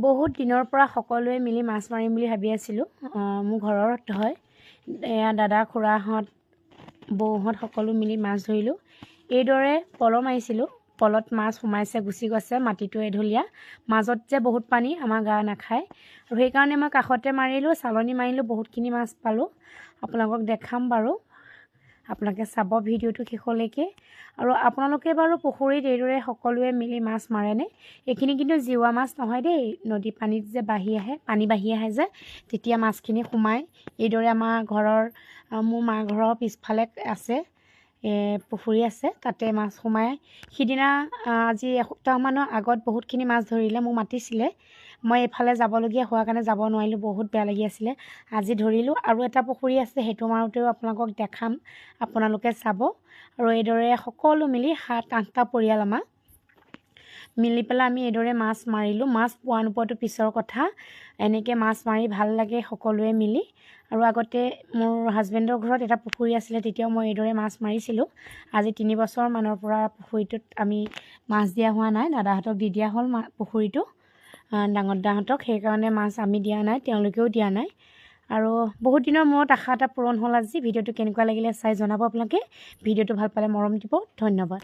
বহুত দিনৰ পৰা সকলোৱে মিলি মাছ মাৰিম বুলি ভাবি আছিলোঁ। মোৰ ঘৰত হয় এয়া দাদা খুৰাহঁত বৌহঁত সকলো মিলি মাছ ধৰিলোঁ। এইদৰে পল মাৰিছিলোঁ। পলত মাছ সোমাইছে, গুচি গৈছে, মাটিটো এঢলীয়া, মাজত যে বহুত পানী, আমাৰ গা নাখায়। আৰু সেইকাৰণে মই কাষতে মাৰিলোঁ, চালনী মাৰিলোঁ, বহুতখিনি মাছ পালোঁ। আপোনালোকক দেখাম বাৰু, আপোনালোকে চাব ভিডিঅ'টো শেষলৈকে। আৰু আপোনালোকে বাৰু পুখুৰীত এইদৰে সকলোৱে মিলি মাছ মাৰেনে? এইখিনি কিন্তু জিওৱা মাছ নহয় দেই, নদী পানীত যে পানী বাঢ়ি আহে যে তেতিয়া মাছখিনি সোমায়। এইদৰে আমাৰ ঘৰৰ মোৰ মা ঘৰৰ পিছফালে আছে পুখুৰী আছে, তাতে মাছ সোমায়। সিদিনা আজি এসপ্তাহমানৰ আগত বহুতখিনি মাছ ধৰিলে, মোক মাতিছিলে। মই এইফালে যাবলগীয়া হোৱাৰ কাৰণে যাব নোৱাৰিলোঁ, বহুত বেয়া লাগি আছিলে। আজি ধৰিলোঁ। আৰু এটা পুখুৰী আছে, সেইটো মাৰোঁতেও আপোনালোকক দেখাম, আপোনালোকে চাব। আৰু এইদৰে সকলো মিলি 7-8টা পৰিয়াল আমাৰ মিলি পেলাই আমি এইদৰে মাছ মাৰিলোঁ। মাছ পোৱা নোপোৱাটো পিছৰ কথা, এনেকৈ মাছ মাৰি ভাল লাগে সকলোৱে মিলি। আৰু আগতে মোৰ হাজবেণ্ডৰ ঘৰত এটা পুখুৰী আছিলে, তেতিয়াও মই এইদৰে মাছ মাৰিছিলোঁ। আজি 3 বছৰমানৰ পৰা পুখুৰীটোত আমি মাছ দিয়া হোৱা নাই, দাদাহঁতক দি দিয়া হ'ল পুখুৰীটো, ডাঙৰ দাহঁতক। সেইকাৰণে মাছ আমি দিয়া নাই, তেওঁলোকেও দিয়া নাই। আৰু বহুত দিনৰ মূৰত আশা এটা পূৰণ হ'ল আজি। ভিডিঅ'টো কেনেকুৱা লাগিলে চাই জনাব আপোনালোকে। ভিডিঅ'টো ভাল পালে মৰম দিব। ধন্যবাদ।